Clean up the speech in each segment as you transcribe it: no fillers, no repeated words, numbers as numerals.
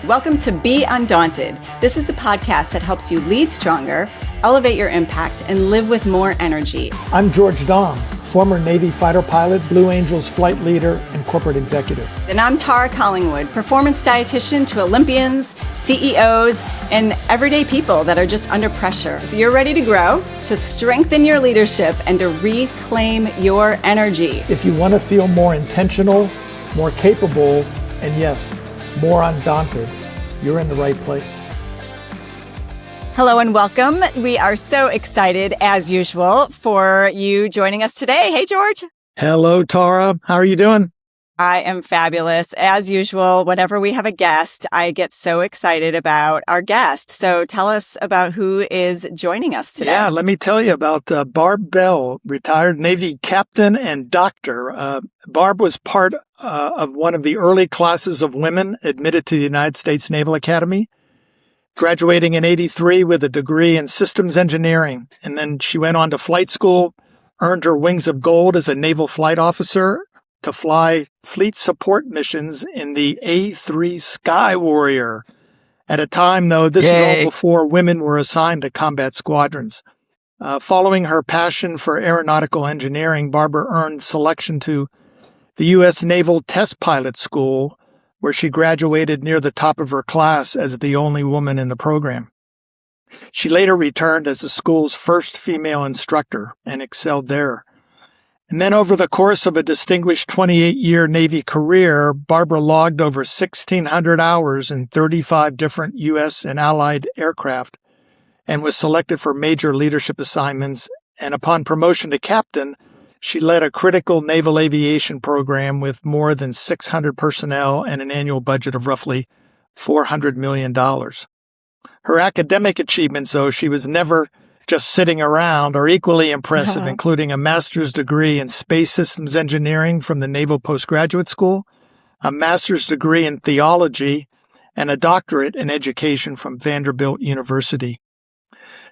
Welcome to Be Undaunted. This is the podcast that helps you lead stronger, elevate your impact, and live with more energy. I'm George Dom, former Navy fighter pilot, Blue Angels flight leader, and corporate executive. And I'm Tara Collingwood, performance dietitian to Olympians, CEOs, and everyday people that are just under pressure. If you're ready to grow, to strengthen your leadership, and to reclaim your energy. If you want to feel more intentional, more capable, and yes, more undaunted, you're in the right place. Hello and welcome. We are so excited, as usual, for you joining us today. Hey, George. Hello, Tara. How are you doing? I am fabulous. As usual, whenever we have a guest, I get so excited about our guest. So tell us about who is joining us today. Yeah, let me tell you about Barb Bell, retired Navy captain and doctor. Barb was part of one of the early classes of women admitted to the United States Naval Academy, graduating in '83 with a degree in systems engineering. And then she went on to flight school, earned her wings of gold as a Naval Flight Officer to fly fleet support missions in the A-3 Sky Warrior. At a time, though, this is all before women were assigned to combat squadrons. Following her passion for aeronautical engineering, Barbara earned selection to the U.S. Naval Test Pilot School, where she graduated near the top of her class as the only woman in the program. She later returned as the school's first female instructor and excelled there. And then over the course of a distinguished 28-year Navy career, Barbara logged over 1,600 hours in 35 different U.S. and Allied aircraft and was selected for major leadership assignments. And upon promotion to captain, she led a critical naval aviation program with more than 600 personnel and an annual budget of roughly $400 million. Her academic achievements, though, she was never just sitting around, are equally impressive, including a master's degree in space systems engineering from the Naval Postgraduate School, a master's degree in theology, and a doctorate in education from Vanderbilt University.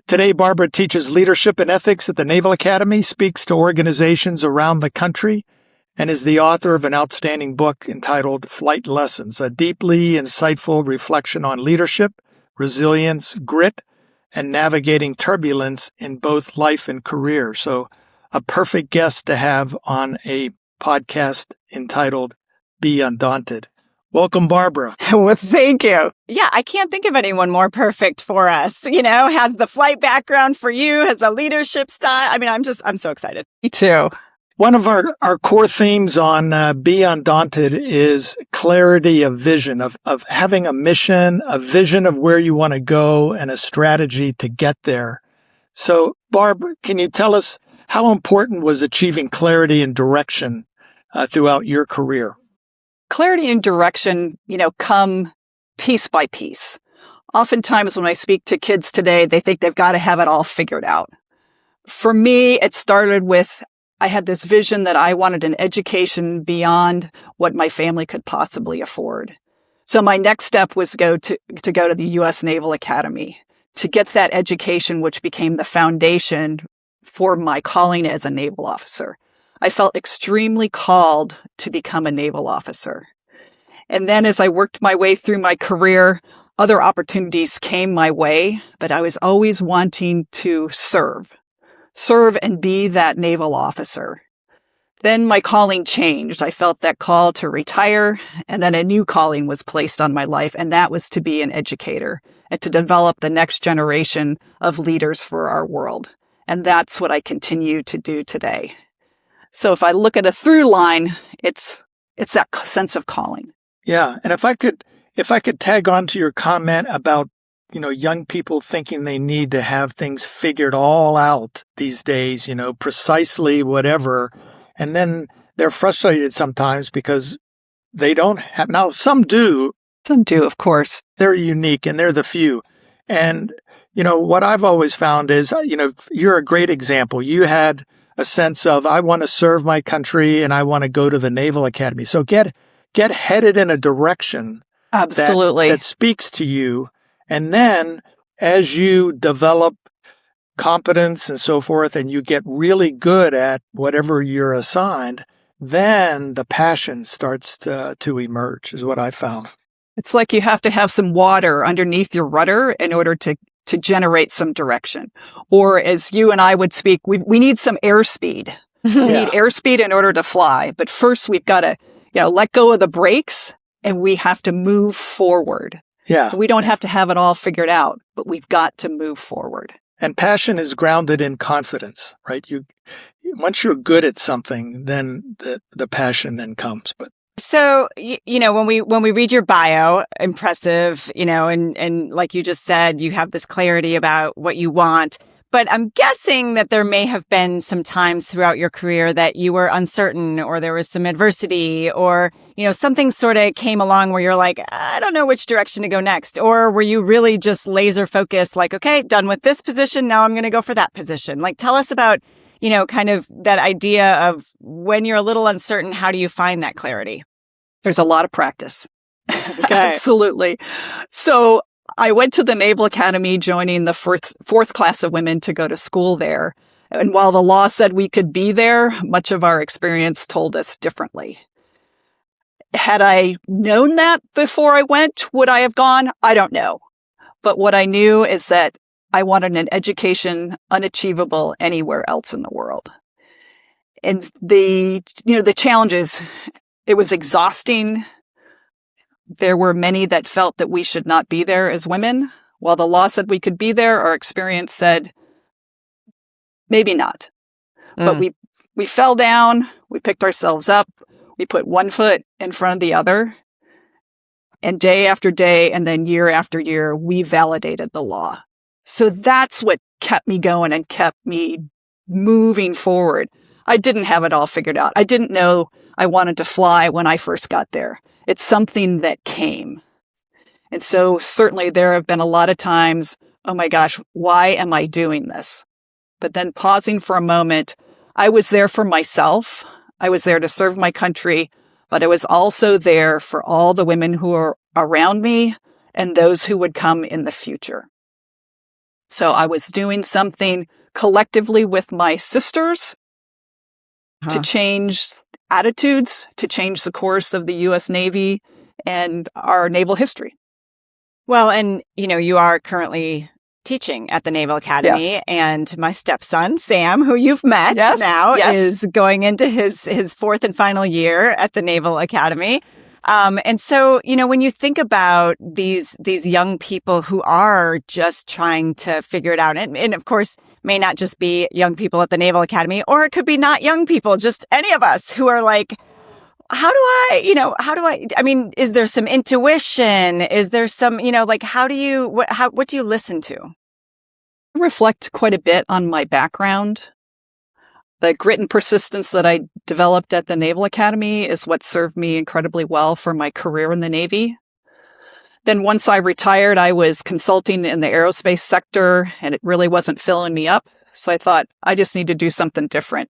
Today, Barbara teaches leadership and ethics at the Naval Academy, speaks to organizations around the country, and is the author of an outstanding book entitled Flight Lessons, a deeply insightful reflection on leadership, resilience, grit, and navigating turbulence in both life and career. So a perfect guest to have on a podcast entitled Be Undaunted. Welcome, Barbara. Well, thank you. Yeah, I can't think of anyone more perfect for us. You know, has the flight background for you, has the leadership style. I mean, I'm so excited. Me too. One of our core themes on Be Undaunted is clarity of vision, of having a mission, a vision of where you want to go, and a strategy to get there. So, Barb, can you tell us how important was achieving clarity and direction throughout your career? Clarity and direction, come piece by piece. Oftentimes when I speak to kids today, they think they've got to have it all figured out. For me, it started with I had this vision that I wanted an education beyond what my family could possibly afford. So my next step was to go to the U.S. Naval Academy to get that education, which became the foundation for my calling as a naval officer. I felt extremely called to become a naval officer. And then as I worked my way through my career, other opportunities came my way, but I was always wanting to serve and be that naval officer. Then my calling changed. I felt that call to retire, and then a new calling was placed on my life, and that was to be an educator and to develop the next generation of leaders for our world. And that's what I continue to do today. So if I look at a through line, it's that sense of calling. Yeah. And if I could tag on to your comment about, young people thinking they need to have things figured all out these days, precisely whatever. And then they're frustrated sometimes because they don't have, now some do. Some do, of course. They're unique and they're the few. And, what I've always found is, you're a great example. You had a sense of, I want to serve my country and I want to go to the Naval Academy. So get headed in a direction absolutely that speaks to you. And then as you develop competence and so forth, and you get really good at whatever you're assigned, then the passion starts to emerge, is what I found. It's like you have to have some water underneath your rudder in order to generate some direction. Or as you and I would speak, we need some airspeed. We need airspeed in order to fly. But first we've got to, let go of the brakes and we have to move forward. Yeah. We don't have to have it all figured out, but we've got to move forward. And passion is grounded in confidence, right? Once you're good at something, then the passion then comes. But so, when we read your bio, impressive, and like you just said, you have this clarity about what you want. But I'm guessing that there may have been some times throughout your career that you were uncertain, or there was some adversity, or, something sort of came along where you're like, I don't know which direction to go next. Or were you really just laser focused, like, okay, done with this position, now I'm going to go for that position? Like, tell us about, kind of that idea of when you're a little uncertain, how do you find that clarity? There's a lot of practice. Okay. Absolutely. So I went to the Naval Academy, joining the fourth class of women to go to school there. And while the law said we could be there, much of our experience told us differently. Had I known that before I went, would I have gone? I don't know. But what I knew is that I wanted an education unachievable anywhere else in the world. And the challenges, it was exhausting. There were many that felt that we should not be there as women. While the law said we could be there, our experience said, maybe not. But we fell down, we picked ourselves up, we put one foot in front of the other, and day after day, and then year after year, we validated the law. So that's what kept me going and kept me moving forward. I didn't have it all figured out. I didn't know I wanted to fly when I first got there. It's something that came. And so certainly there have been a lot of times, oh my gosh, why am I doing this? But then pausing for a moment, I was there for myself. I was there to serve my country, but I was also there for all the women who are around me and those who would come in the future. So I was doing something collectively with my sisters to change attitudes, to change the course of the U.S. Navy and our naval history. Well, and, you are currently teaching at the Naval Academy, Yes. And my stepson, Sam, who you've met now, is going into his fourth and final year at the Naval Academy. And so, when you think about these young people who are just trying to figure it out, and of course, may not just be young people at the Naval Academy, or it could be not young people, just any of us who are like, I mean, is there some intuition? Is there some, what do you listen to? I reflect quite a bit on my background. The grit and persistence that I developed at the Naval Academy is what served me incredibly well for my career in the Navy. Then once I retired, I was consulting in the aerospace sector, and it really wasn't filling me up. So I thought, I just need to do something different.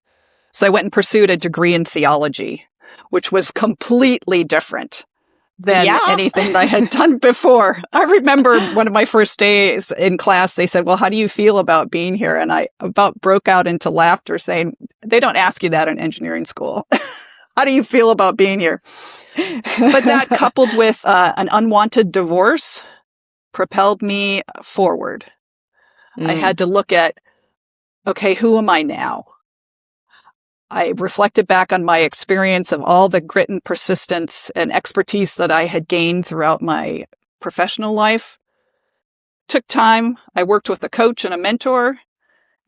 So I went and pursued a degree in theology, which was completely different than anything I had done before. I remember one of my first days in class, they said, well, how do you feel about being here? And I about broke out into laughter saying, they don't ask you that in engineering school. How do you feel about being here? But that coupled with an unwanted divorce propelled me forward. I had to look at, okay, who am I now? I reflected back on my experience of all the grit and persistence and expertise that I had gained throughout my professional life. Took time. I worked with a coach and a mentor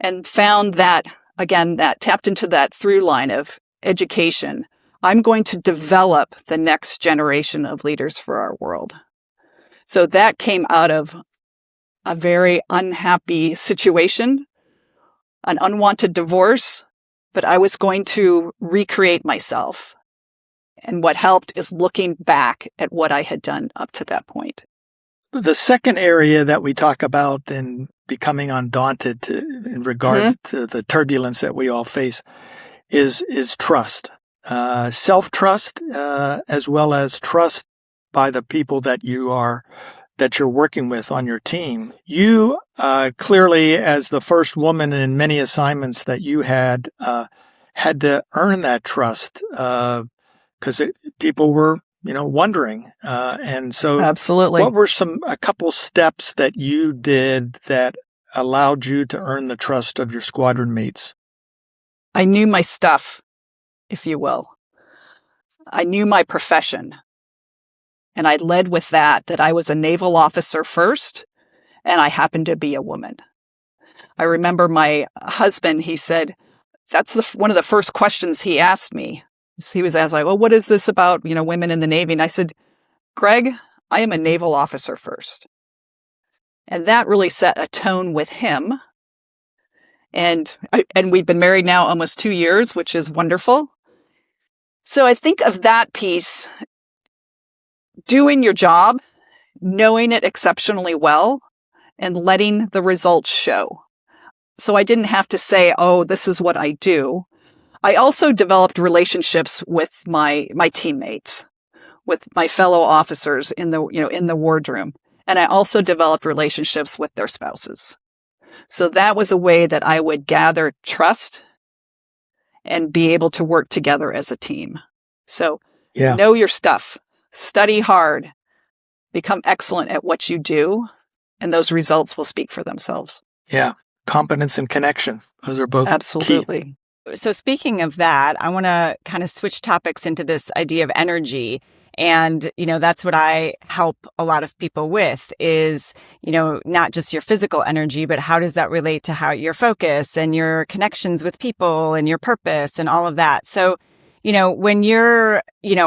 and found that, again, that tapped into that through line of education. I'm going to develop the next generation of leaders for our world. So that came out of a very unhappy situation, an unwanted divorce, but I was going to recreate myself. And what helped is looking back at what I had done up to that point. the second area that we talk about in becoming undaunted in regard to the turbulence that we all face is trust, self-trust, as well as trust by the people that you're working with on your team. You clearly, as the first woman in many assignments that you had to earn that trust because people were wondering. And so Absolutely. what were a couple steps that you did that allowed you to earn the trust of your squadron mates? I knew my stuff, if you will. I knew my profession. And I led with that I was a naval officer first, and I happened to be a woman. I remember my husband, he said, that's one of the first questions he asked me. He was asked, like, well, what is this about, women in the Navy? And I said, Greg, I am a naval officer first. And that really set a tone with him. And we've been married now almost 2 years, which is wonderful. So I think of that piece, doing your job, knowing it exceptionally well, and letting the results show. So I didn't have to say, oh, this is what I do. I also developed relationships with my teammates, with my fellow officers in the wardroom. And I also developed relationships with their spouses. So that was a way that I would gather trust and be able to work together as a team. So Know your stuff, study hard, become excellent at what you do, and those results will speak for themselves. Yeah. Competence and connection. Those are both absolutely key. So speaking of that, I want to kind of switch topics into this idea of energy. And, that's what I help a lot of people with is, not just your physical energy, but how does that relate to how your focus and your connections with people and your purpose and all of that. So, when you're,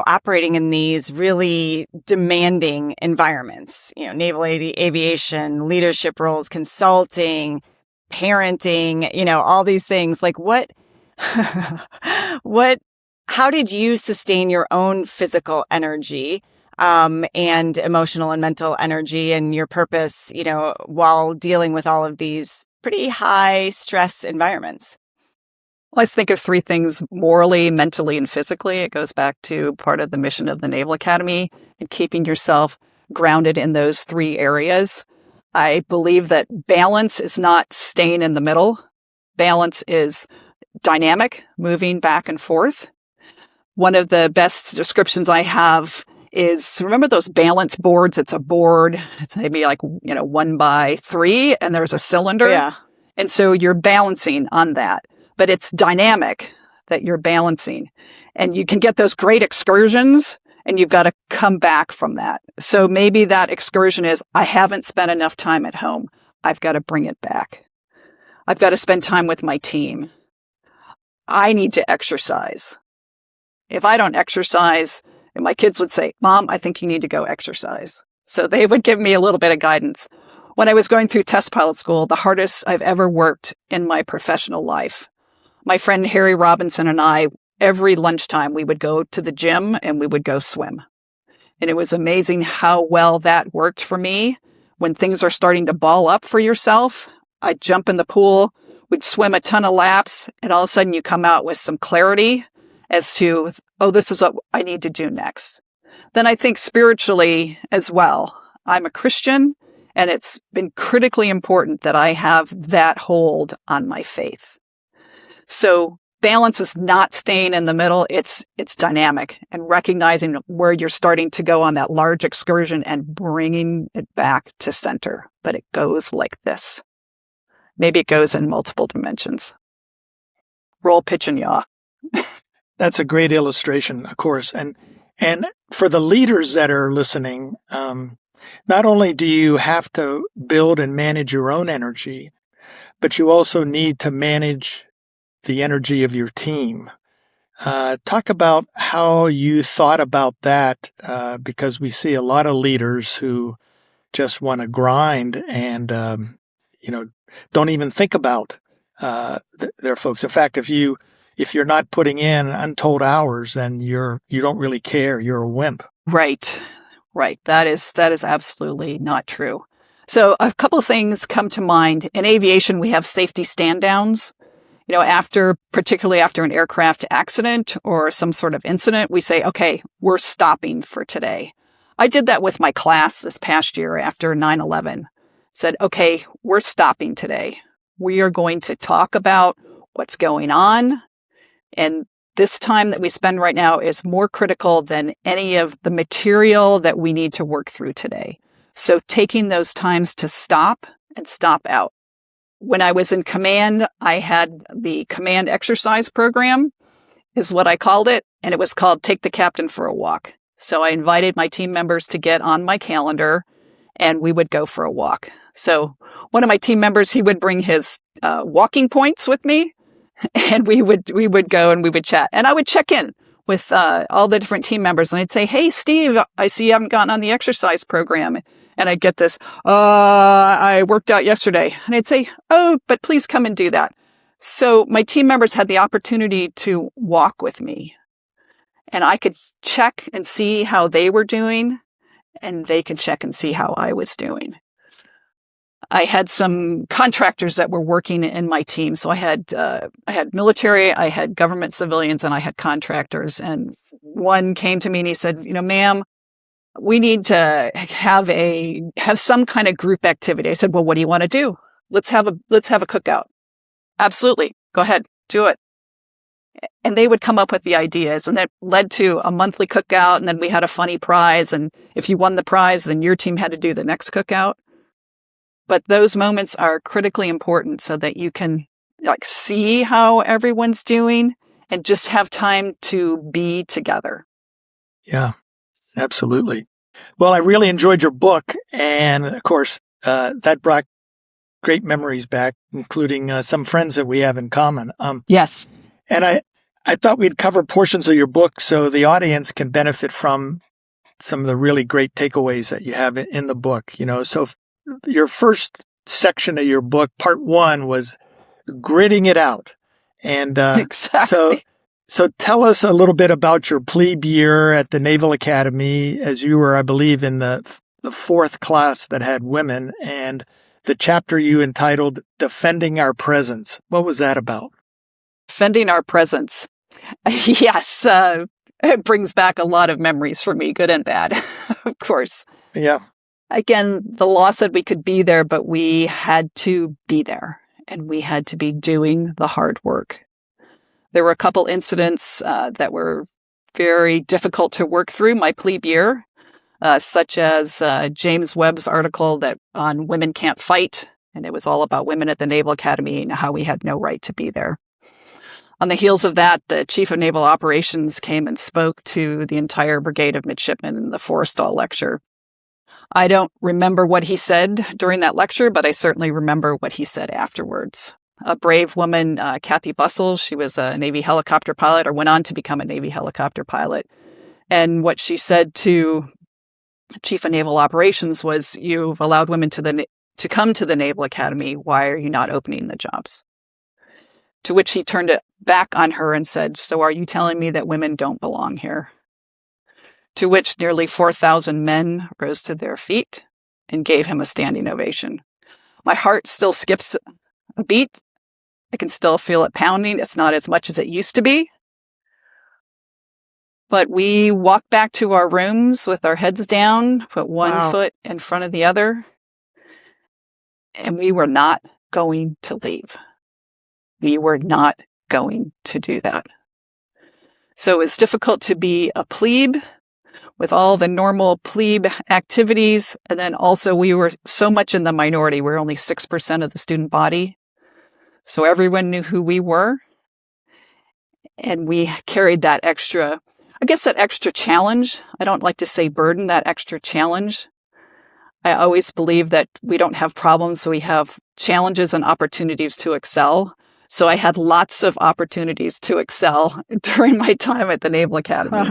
operating in these really demanding environments, naval aviation, leadership roles, consulting, parenting, all these things, like how did you sustain your own physical energy, and emotional and mental energy and your purpose, while dealing with all of these pretty high stress environments? Let's think of 3 things: morally, mentally, and physically. It goes back to part of the mission of the Naval Academy and keeping yourself grounded in those 3 areas. I believe that balance is not staying in the middle. Balance is dynamic, moving back and forth. One of the best descriptions I have is, remember those balance boards? It's a board. It's maybe like, 1 by 3, and there's a cylinder. Yeah. And so you're balancing on that, but it's dynamic that you're balancing. And you can get those great excursions, and you've got to come back from that. So maybe that excursion is, I haven't spent enough time at home. I've got to bring it back. I've got to spend time with my team. I need to exercise. If I don't exercise, and my kids would say, Mom, I think you need to go exercise. So they would give me a little bit of guidance. When I was going through test pilot school, the hardest I've ever worked in my professional life, my friend Harry Robinson and I, every lunchtime, we would go to the gym and we would go swim. And it was amazing how well that worked for me. When things are starting to ball up for yourself, I'd jump in the pool, we'd swim a ton of laps, and all of a sudden you come out with some clarity as to, oh, this is what I need to do next. Then I think spiritually as well. I'm a Christian, and it's been critically important that I have that hold on my faith. So balance is not staying in the middle. It's dynamic, and recognizing where you're starting to go on that large excursion and bringing it back to center. But it goes like this. Maybe it goes in multiple dimensions. Roll, pitch, and yaw. That's a great illustration, of course. And for the leaders that are listening, not only do you have to build and manage your own energy, but you also need to manage the energy of your team. Talk about how you thought about that, because we see a lot of leaders who just want to grind and, don't even think about their folks. In fact, if you're not putting in untold hours, then you don't really care. You're a wimp. Right. That is absolutely not true. So a couple of things come to mind. In aviation, we have safety stand downs. Particularly after an aircraft accident or some sort of incident, we say, okay, we're stopping for today. I did that with my class this past year after 9/11. Said, okay, we're stopping today. We are going to talk about what's going on and this time that we spend right now is more critical than any of the material that we need to work through today. So taking those times to stop and stop out. When I was in command, I had the command exercise program, is what I called it, and it was called Take the Captain for a Walk. So I invited my team members to get on my calendar, and we would go for a walk. So one of my team members, he would bring his walking points with me, and we would go and we would chat. And I would check in with all the different team members, and I'd say, "Hey, Steve, I see you haven't gotten on the exercise program." And I'd get this, "I worked out yesterday." And I'd say, "Oh, but please come and do that." So my team members had the opportunity to walk with me, and I could check and see how they were doing, and they could check and see how I was doing. I had some contractors that were working in my team. So I had military, I had government civilians, and I had contractors. And one came to me and he said, "Ma'am, we need to have some kind of group activity." I said, "Well, what do you want to do? Let's have a cookout." "Absolutely. Go ahead. Do it." And they would come up with the ideas, and that led to a monthly cookout. And then we had a funny prize. And if you won the prize, then your team had to do the next cookout. But those moments are critically important so that you can see how everyone's doing and just have time to be together. Yeah, absolutely. Well, I really enjoyed your book. And of course, that brought great memories back, including some friends that we have in common. Yes. And I thought we'd cover portions of your book so the audience can benefit from some of the really great takeaways that you have in the book. So your first section of your book, part 1, was gritting it out. And exactly. So tell us a little bit about your plebe year at the Naval Academy, as you were, I believe, in the 4th class that had women, and the chapter you entitled Defending Our Presence. What was that about? Defending our presence. Yes. It brings back a lot of memories for me, good and bad, of course. Yeah. Again, the law said we could be there, but we had to be there, and we had to be doing the hard work. There were a couple incidents that were very difficult to work through my plebe year, such as James Webb's article on Women Can't Fight, and it was all about women at the Naval Academy and how we had no right to be there. On the heels of that, the Chief of Naval Operations came and spoke to the entire brigade of midshipmen in the Forrestal lecture. I don't remember what he said during that lecture, but I certainly remember what he said afterwards. A brave woman, Kathy Bussell, she was a Navy helicopter pilot, or went on to become a Navy helicopter pilot. And what she said to Chief of Naval Operations was, "You've allowed women to come to the Naval Academy. Why are you not opening the jobs?" To which he turned it back on her and said, "So are you telling me that women don't belong here?" To which nearly 4,000 men rose to their feet and gave him a standing ovation. My heart still skips a beat. I can still feel it pounding. It's not as much as it used to be. But we walked back to our rooms with our heads down, put one foot in front of the other, and we were not going to leave. We were not going to do that. So it was difficult to be a plebe with all the normal plebe activities. And then also we were so much in the minority. We're only 6% of the student body. So everyone knew who we were. And we carried that extra challenge. I don't like to say burden, that extra challenge. I always believe that we don't have problems, so we have challenges and opportunities to excel. So I had lots of opportunities to excel during my time at the Naval Academy.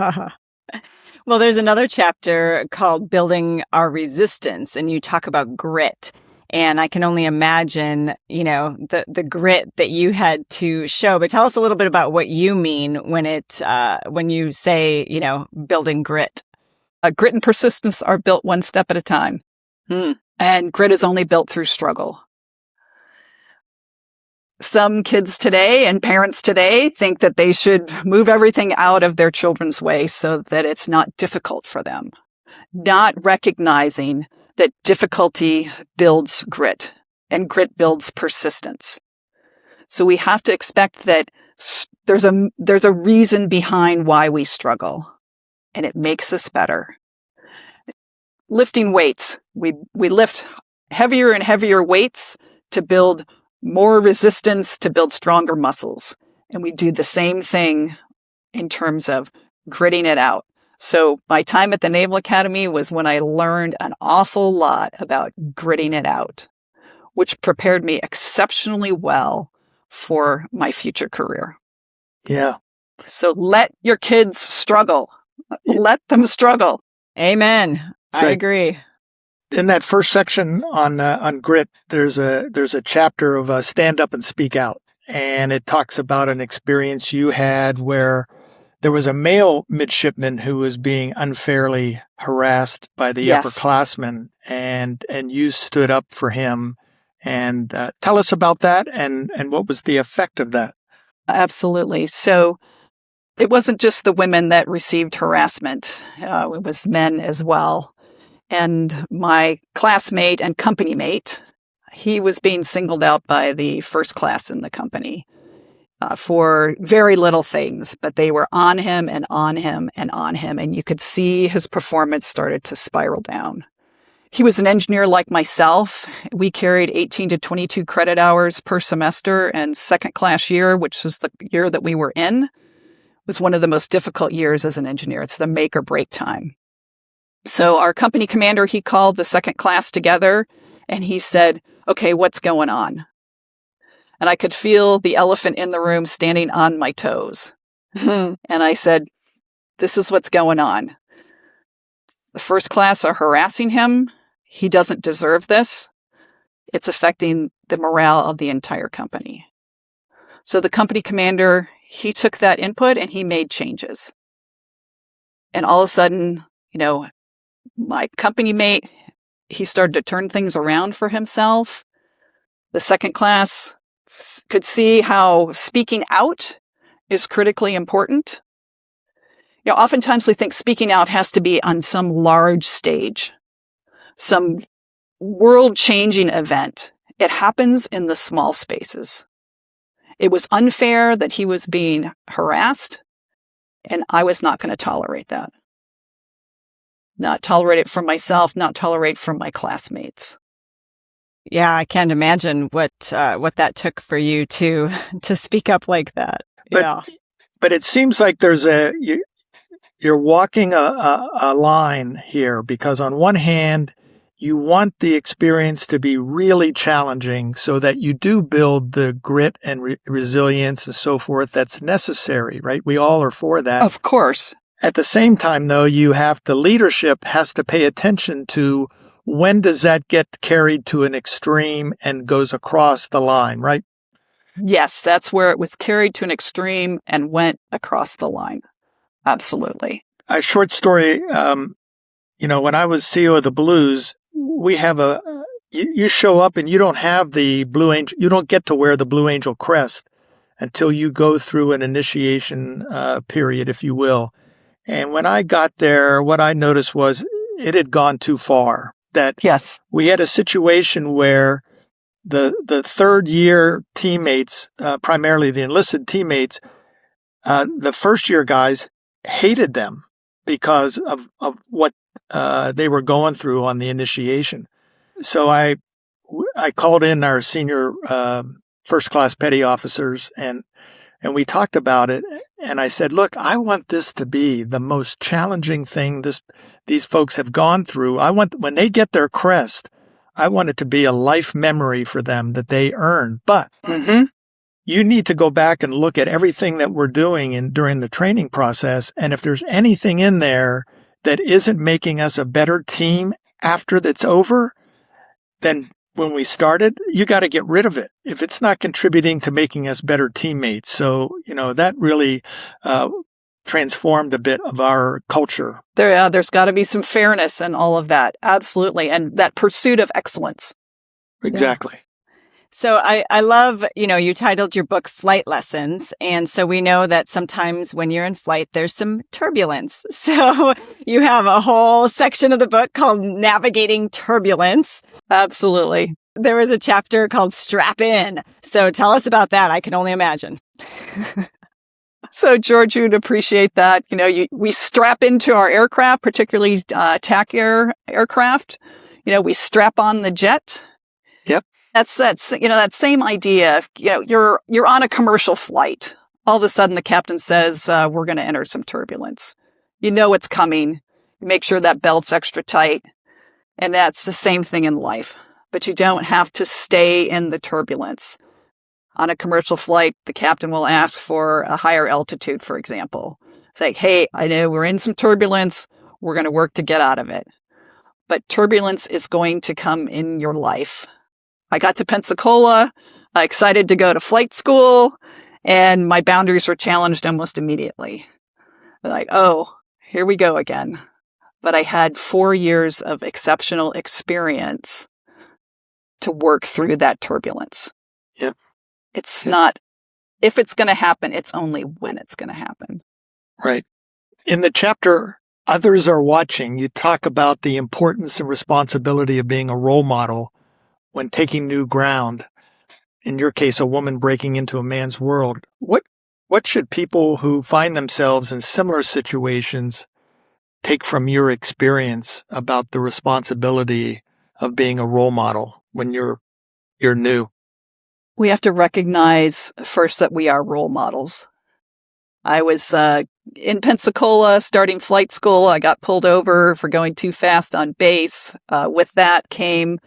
Well, there's another chapter called Building Our Resistance, and you talk about grit. And I can only imagine, the grit that you had to show. But tell us a little bit about what you mean when you say, building grit. Grit and persistence are built one step at a time. And grit is only built through struggle. Some kids today and parents today think that they should move everything out of their children's way so that it's not difficult for them, not recognizing that difficulty builds grit and grit builds persistence. So we have to expect that there's a reason behind why we struggle, and it makes us better. Lifting weights. We lift heavier and heavier weights to build more resistance, to build stronger muscles. And we do the same thing in terms of gritting it out. So my time at the Naval Academy was when I learned an awful lot about gritting it out, which prepared me exceptionally well for my future career. Yeah. So let your kids struggle. Let them struggle. Amen. I agree. In that first section on grit, there's a chapter of stand up and speak out, and it talks about an experience you had where there was a male midshipman who was being unfairly harassed by the upperclassmen, and you stood up for him. And tell us about that, and what was the effect of that? Absolutely. So it wasn't just the women that received harassment. It was men as well. And my classmate and company mate, he was being singled out by the first class in the company for very little things, but they were on him and on him and on him. And you could see his performance started to spiral down. He was an engineer like myself. We carried 18 to 22 credit hours per semester, and second class year, which was the year that we were in, was one of the most difficult years as an engineer. It's the make or break time. So our company commander, he called the second class together and he said, okay, what's going on? And I could feel the elephant in the room standing on my toes. And I said, this is what's going on. The first class are harassing him. He doesn't deserve this. It's affecting the morale of the entire company. So the company commander, he took that input and he made changes. And all of a sudden, my company mate, he started to turn things around for himself. The second class could see how speaking out is critically important. Oftentimes we think speaking out has to be on some large stage, some world-changing event. It happens in the small spaces. It was unfair that he was being harassed, and I was not going to tolerate that. Not tolerate it from myself, not tolerate it from my classmates. Yeah, I can't imagine what that took for you to speak up like that. But it seems like you're walking a line here, because on one hand, you want the experience to be really challenging so that you do build the grit and resilience and so forth that's necessary, right? We all are for that. Of course. At the same time, though, the leadership has to pay attention to when does that get carried to an extreme and goes across the line, right? Yes, that's where it was carried to an extreme and went across the line. Absolutely. A short story, when I was CEO of the Blues, we have you show up and you don't have the Blue Angel, you don't get to wear the Blue Angel crest until you go through an initiation period, if you will. And when I got there, what I noticed was it had gone too far. That we had a situation where the third year teammates, primarily the enlisted teammates, the first year guys hated them because of what they were going through on the initiation. So I called in our senior first class petty officers and we talked about it. And I said, look, I want this to be the most challenging thing these folks have gone through. When they get their crest, I want it to be a life memory for them that they earned. But you need to go back and look at everything that we're doing during the training process. And if there's anything in there that isn't making us a better team after that's over, then when we started, you got to get rid of it if it's not contributing to making us better teammates. So, that really transformed a bit of our culture. There's got to be some fairness in all of that. Absolutely. And that pursuit of excellence. Exactly. Yeah. So I love, you titled your book Flight Lessons. And so we know that sometimes when you're in flight, there's some turbulence. So you have a whole section of the book called Navigating Turbulence. Absolutely. There was a chapter called Strap In. So tell us about that. I can only imagine. So, George, you'd appreciate that. We strap into our aircraft, particularly TAC aircraft. We strap on the jet. Yep. That's that same idea. You're on a commercial flight. All of a sudden, the captain says, we're going to enter some turbulence. You know it's coming. Make sure that belt's extra tight. And that's the same thing in life. But you don't have to stay in the turbulence. On a commercial flight, the captain will ask for a higher altitude, for example. It's like, hey, I know we're in some turbulence. We're going to work to get out of it. But turbulence is going to come in your life. I got to Pensacola, excited to go to flight school, and my boundaries were challenged almost immediately. Like, oh, here we go again. But I had 4 years of exceptional experience to work through that turbulence. Yeah. It's not if it's going to happen, it's only when it's going to happen. Right. In the chapter, Others Are Watching, you talk about the importance and responsibility of being a role model when taking new ground. In your case, a woman breaking into a man's world. What should people who find themselves in similar situations take from your experience about the responsibility of being a role model when you're new? We have to recognize first that we are role models. I was in Pensacola starting flight school. I got pulled over for going too fast on base. With that came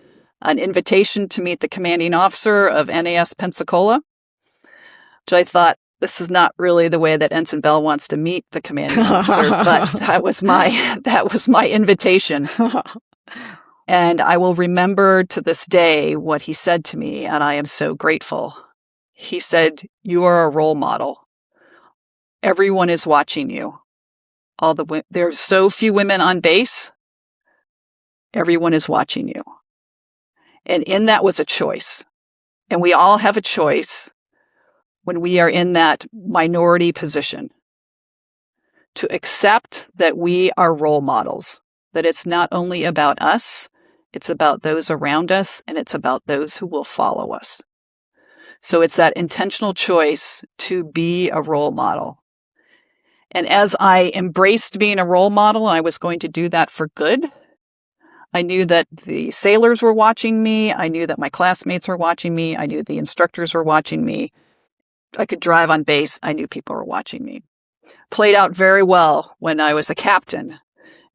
an invitation to meet the commanding officer of NAS Pensacola, which I thought, this is not really the way that Ensign Bell wants to meet the commanding officer, but that was my invitation. And I will remember to this day what he said to me, and I am so grateful. He said, "You are a role model. Everyone is watching you. There's so few women on base. Everyone is watching you." And in that was a choice. And we all have a choice when we are in that minority position to accept that we are role models, that it's not only about us, it's about those around us, and it's about those who will follow us. So it's that intentional choice to be a role model. And as I embraced being a role model, and I was going to do that for good, I knew that the sailors were watching me. I knew that my classmates were watching me. I knew the instructors were watching me. I could drive on base. I knew people were watching me. Played out very well when I was a captain.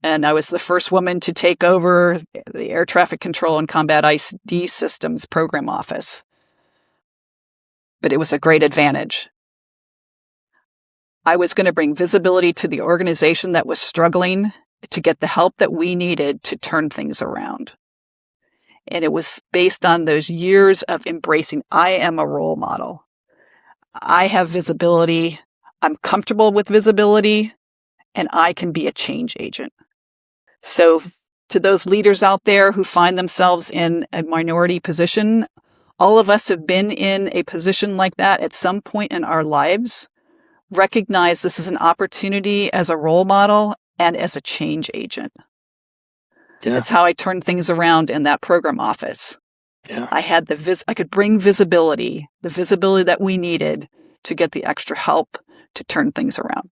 And I was the first woman to take over the Air Traffic Control and Combat ID Systems Program Office. But it was a great advantage. I was going to bring visibility to the organization that was struggling to get the help that we needed to turn things around. And it was based on those years of embracing, I am a role model. I have visibility. I'm comfortable with visibility, and I can be a change agent. So to those leaders out there who find themselves in a minority position, all of us have been in a position like that at some point in our lives. Recognize this is an opportunity as a role model and as a change agent. Yeah. That's how I turned things around in that program office. Yeah. I had I could bring visibility, the visibility that we needed to get the extra help to turn things around.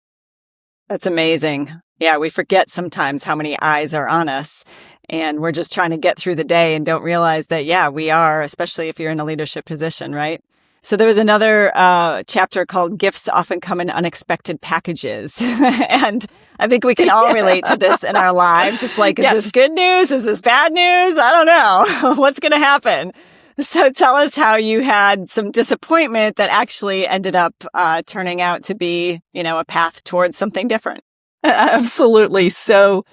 That's amazing. Yeah, we forget sometimes how many eyes are on us, and we're just trying to get through the day and don't realize that, yeah, we are, especially if you're in a leadership position, right? So there was another chapter called Gifts Often Come in Unexpected Packages. And I think we can all relate to this in our lives. It's like, is this good news? Is this bad news? I don't know. What's going to happen? So tell us how you had some disappointment that actually ended up turning out to be, a path towards something different. Absolutely. So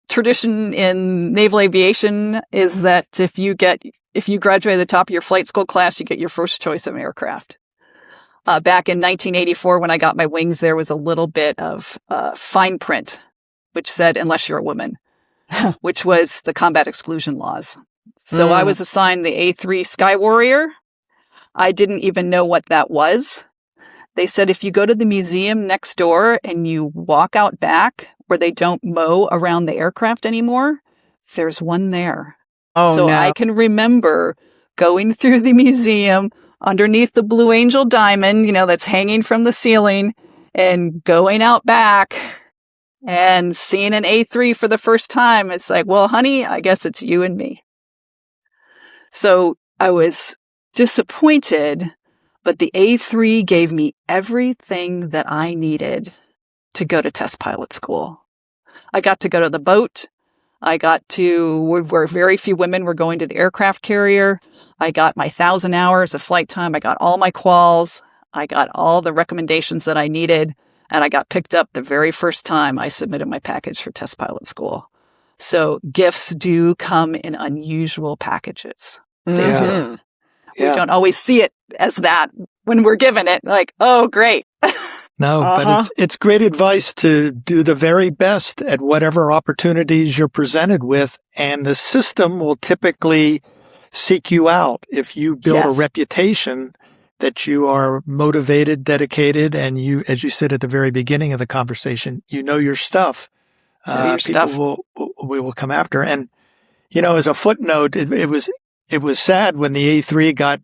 tradition in naval aviation is that if you graduate at the top of your flight school class, you get your first choice of an aircraft. Back in 1984, when I got my wings, there was a little bit of fine print, which said, unless you're a woman, which was the combat exclusion laws. So I was assigned the A3 Sky Warrior. I didn't even know what that was. They said, if you go to the museum next door and you walk out back where they don't mow around the aircraft anymore, there's one there. Oh, so no. I can remember going through the museum underneath the Blue Angel diamond, that's hanging from the ceiling, And going out back and seeing an A3 for the first time, it's like, well, honey, I guess it's you and me. So I was disappointed, but the A3 gave me everything that I needed to go to test pilot school. I got to go to the boat. Where very few women were going to the aircraft carrier. I got my 1,000 hours of flight time. I got all my quals. I got all the recommendations that I needed. And I got picked up the very first time I submitted my package for test pilot school. So gifts do come in unusual packages. They do. We don't always see it as that when we're given it. Like, oh, great. No, but it's great advice to do the very best at whatever opportunities you're presented with, and the system will typically seek you out if you build a reputation that you are motivated, dedicated, and you, as you said at the very beginning of the conversation, you know your stuff. People will come after. And, you know, as a footnote, it was sad when the A3 got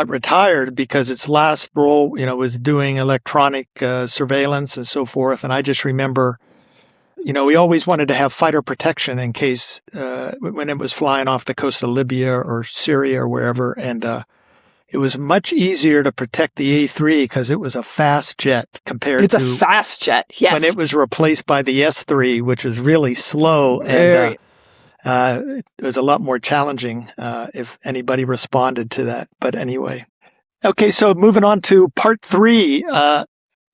retired because its last role, you know, was doing electronic surveillance and so forth. And I just remember, you know, we always wanted to have fighter protection in case when it was flying off the coast of Libya or Syria or wherever. And it was much easier to protect the A3 because it was a fast jet compared to... It's a fast jet, yes. When it was replaced by the S3, which was really slow. And it was a lot more challenging if anybody responded to that. But anyway. Okay, so moving on to part 3.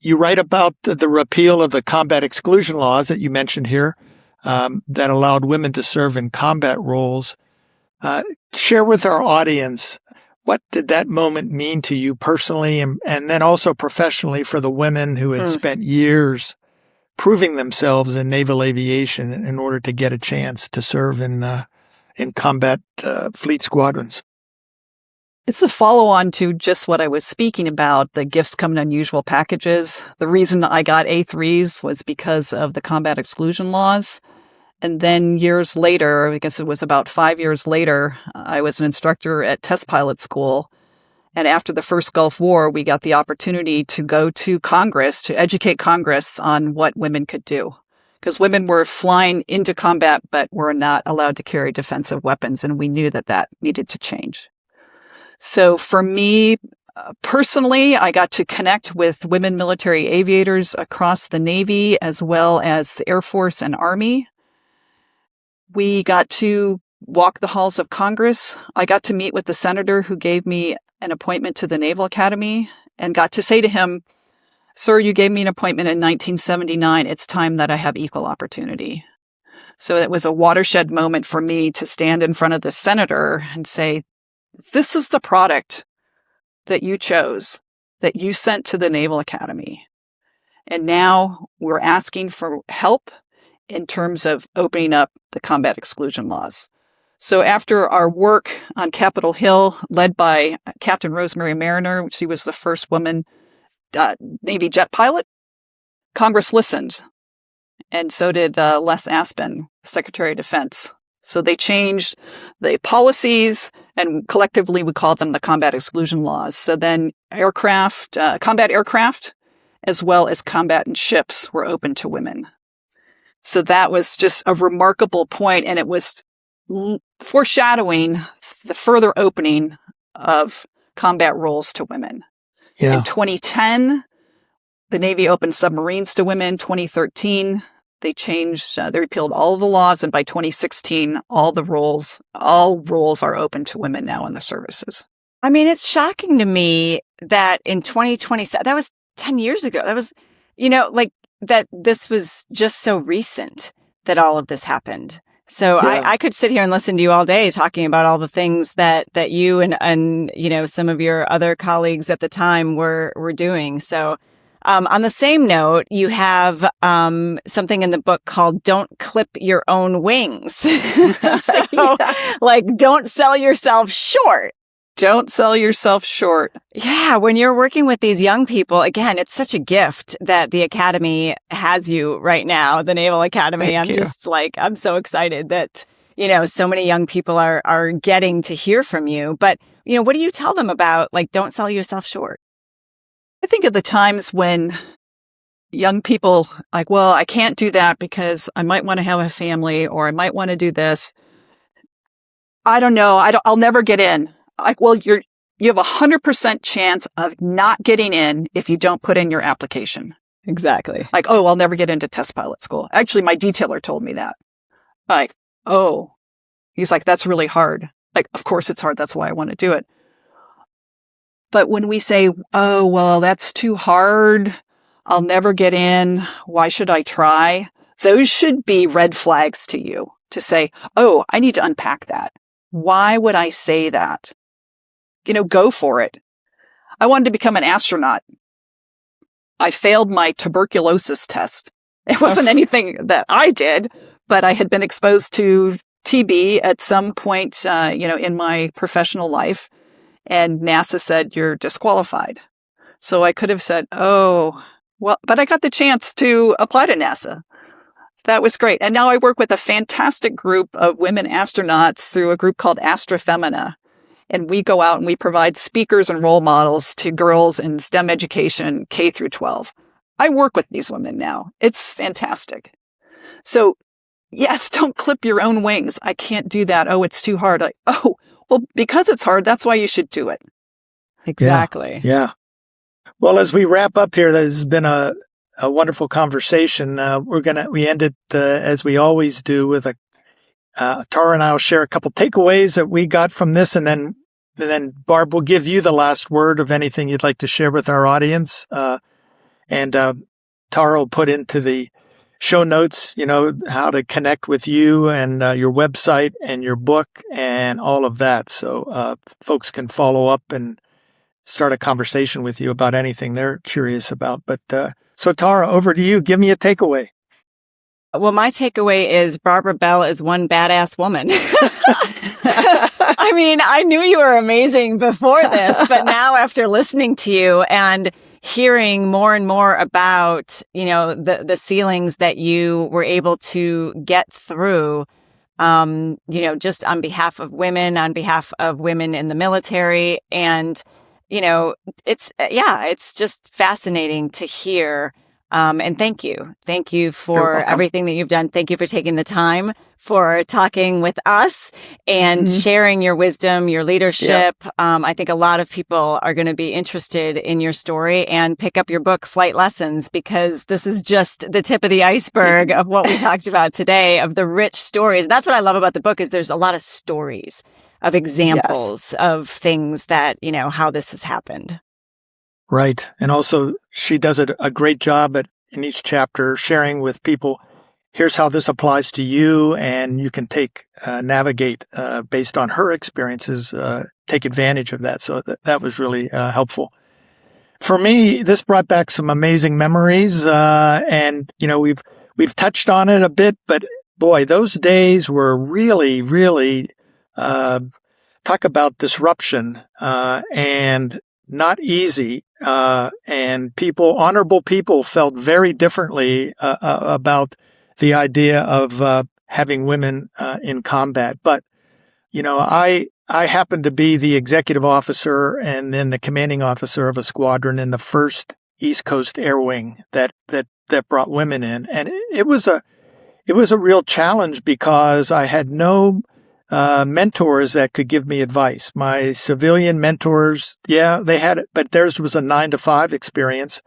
You write about the repeal of the combat exclusion laws that you mentioned here that allowed women to serve in combat roles. Share with our audience, what did that moment mean to you personally and then also professionally for the women who had spent years proving themselves in naval aviation in order to get a chance to serve in combat fleet squadrons? It's a follow-on to just what I was speaking about, the gifts come in unusual packages. The reason I got A3s was because of the combat exclusion laws. And then years later, I guess it was about 5 years later, I was an instructor at test pilot school. And after the first Gulf War, we got the opportunity to go to Congress, to educate Congress on what women could do. Because women were flying into combat, but were not allowed to carry defensive weapons. And we knew that that needed to change. So for me, personally, I got to connect with women military aviators across the Navy, as well as the Air Force and Army. We got to walk the halls of Congress. I got to meet with the senator who gave me an appointment to the Naval Academy and got to say to him, "Sir, you gave me an appointment in 1979. It's time that I have equal opportunity." So it was a watershed moment for me to stand in front of the senator and say, this is the product that you chose, that you sent to the Naval Academy. And now we're asking for help in terms of opening up the combat exclusion laws. So after our work on Capitol Hill, led by Captain Rosemary Mariner, she was the first woman Navy jet pilot, Congress listened. And so did Les Aspin, Secretary of Defense. So they changed the policies, and collectively we called them the combat exclusion laws. So then combat aircraft, as well as combatant ships were open to women. So that was just a remarkable point, and it was foreshadowing the further opening of combat roles to women. Yeah. In 2010, the Navy opened submarines to women. 2013, they repealed all of the laws, and by 2016, all roles are open to women now in the services. I mean, it's shocking to me that in 2020, that was 10 years ago. That was, that this was just so recent that all of this happened. So yeah. I could sit here and listen to you all day talking about all the things that you and some of your other colleagues at the time were doing. So on the same note, you have something in the book called "Don't Clip Your Own Wings." So, don't sell yourself short. Don't sell yourself short. Yeah, when you're working with these young people, again, it's such a gift that the Academy has you right now, the Naval Academy. I'm so excited that, so many young people are getting to hear from you. But, what do you tell them about, don't sell yourself short? I think of the times when young people like, well, I can't do that because I might want to have a family, or I might want to do this. I don't know. I'll never get in. Like, well, you have 100% chance of not getting in if you don't put in your application. Exactly. Like, oh, I'll never get into test pilot school. Actually, my detailer told me that. Like, oh, he's like, that's really hard. Like, of course it's hard. That's why I want to do it. But when we say, oh, well, that's too hard, I'll never get in, why should I try? Those should be red flags to you to say, oh, I need to unpack that. Why would I say that? Go for it. I wanted to become an astronaut. I failed my tuberculosis test. It wasn't anything that I did, but I had been exposed to TB at some point, in my professional life. And NASA said, you're disqualified. So I could have said, oh, well, but I got the chance to apply to NASA. That was great. And now I work with a fantastic group of women astronauts through a group called Astrofemina. And we go out and we provide speakers and role models to girls in STEM education, K through 12. I work with these women now. It's fantastic. So yes, don't clip your own wings. I can't do that. Oh, it's too hard. Like, oh, well, because it's hard, that's why you should do it. Exactly. Yeah. Well, as we wrap up here, this has been a wonderful conversation. We end it as we always do with Tara and I will share a couple takeaways that we got from this, and then Barb will give you the last word of anything you'd like to share with our audience. And Tara will put into the show notes, how to connect with you and your website and your book and all of that. So folks can follow up and start a conversation with you about anything they're curious about. But so Tara, over to you. Give me a takeaway. Well, my takeaway is Barbara Bell is one badass woman. I mean, I knew you were amazing before this, but now after listening to you and hearing more and more about, the ceilings that you were able to get through, just on behalf of women in the military. And, it's just fascinating to hear. And thank you. Thank you for everything that you've done. Thank you for taking the time for talking with us and sharing your wisdom, your leadership. Yeah. I think a lot of people are going to be interested in your story and pick up your book, Flight Lessons, because this is just the tip of the iceberg of what we talked about today, of the rich stories. And that's what I love about the book, is there's a lot of stories of examples of things that, how this has happened. Right. And also she does a great job in each chapter sharing with people, here's how this applies to you, and you can navigate based on her experiences, take advantage of that. So that was really helpful. For me, this brought back some amazing memories. And, we've touched on it a bit, but boy, those days were really, really, talk about disruption, and not easy. And honorable people felt very differently about the idea of having women in combat. But, I happened to be the executive officer and then the commanding officer of a squadron in the 1st East Coast Air Wing that brought women in. And it was a real challenge because I had no mentors that could give me advice. My civilian mentors, they had it, but theirs was a 9-to-5 experience,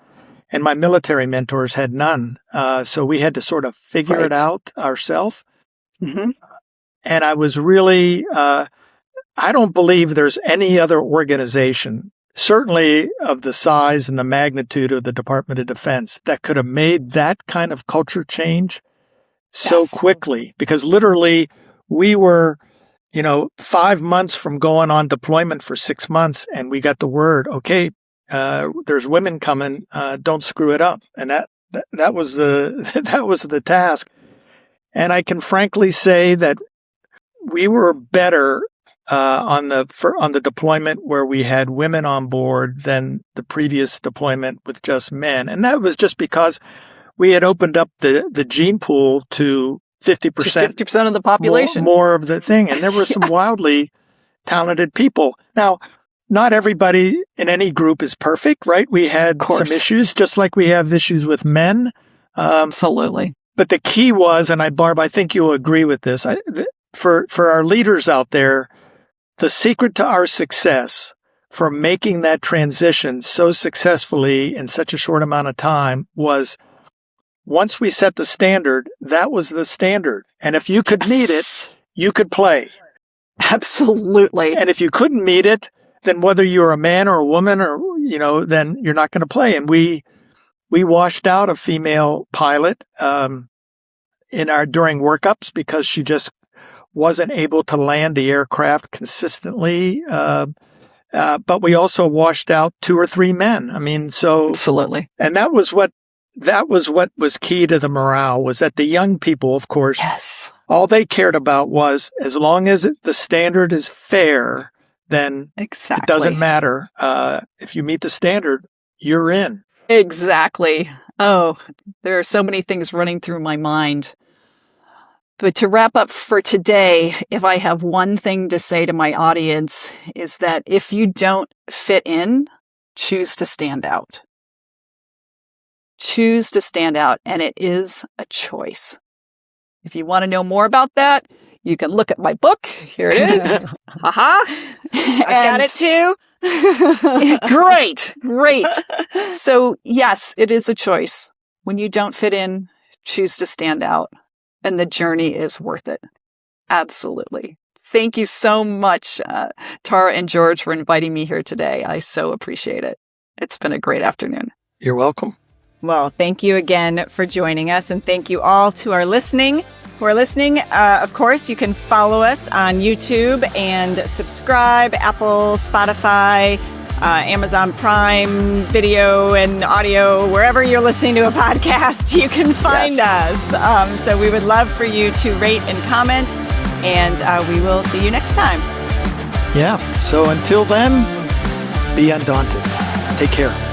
and my military mentors had none. So we had to sort of figure it out ourselves. Mm-hmm. And I was really, I don't believe there's any other organization, certainly of the size and the magnitude of the Department of Defense, that could have made that kind of culture change so quickly, because literally we were 5 months from going on deployment for 6 months, and we got the word, okay, there's women coming, don't screw it up. And that was the task. And I can frankly say that we were better on the deployment where we had women on board than the previous deployment with just men. And that was just because we had opened up the gene pool to 50% of the population. More of the thing. And there were some wildly talented people. Now, not everybody in any group is perfect, right? We had some issues, just like we have issues with men. Absolutely. But the key was, and Barb, I think you'll agree with this, for our leaders out there, the secret to our success for making that transition so successfully in such a short amount of time was once we set the standard, that was the standard. And if you could meet it, you could play. Absolutely. And if you couldn't meet it, then whether you're a man or a woman or, then you're not going to play. And we washed out a female pilot during workups because she just wasn't able to land the aircraft consistently. But we also washed out 2 or 3 men. I mean, so absolutely. And that was what was key to the morale, was that the young people, of course, all they cared about was as long as the standard is fair, then it doesn't matter. If you meet the standard, you're in. Exactly. Oh, there are so many things running through my mind. But to wrap up for today, if I have one thing to say to my audience, is that if you don't fit in, choose to stand out. Choose to stand out, and it is a choice. If you want to know more about that, you can look at my book. Here it is. I got it too. Great. So yes, it is a choice. When you don't fit in, choose to stand out, and the journey is worth it. Absolutely. Thank you so much, Tara and George, for inviting me here today. I so appreciate it. It's been a great afternoon. You're welcome. Well, thank you again for joining us, and thank you all who are listening. Of course, you can follow us on YouTube and subscribe, Apple, Spotify, Amazon Prime Video and Audio, wherever you're listening to a podcast, you can find us. So we would love for you to rate and comment, and we will see you next time. Yeah. So until then, be undaunted. Take care.